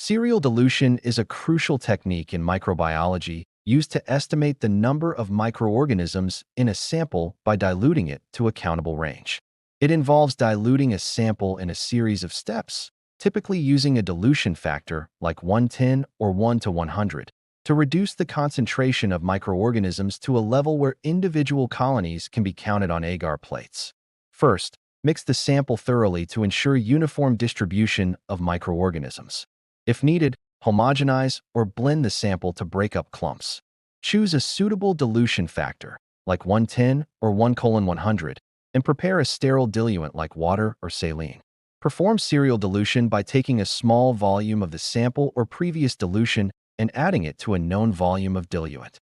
Serial dilution is a crucial technique in microbiology used to estimate the number of microorganisms in a sample by diluting it to a countable range. It involves diluting a sample in a series of steps, typically using a dilution factor like 110 or 1 to 100, to reduce the concentration of microorganisms to a level where individual colonies can be counted on agar plates. First, mix the sample thoroughly to ensure uniform distribution of microorganisms. If needed, homogenize or blend the sample to break up clumps. Choose a suitable dilution factor, like 110 or 1:100, and prepare a sterile diluent like water or saline. Perform serial dilution by taking a small volume of the sample or previous dilution and adding it to a known volume of diluent.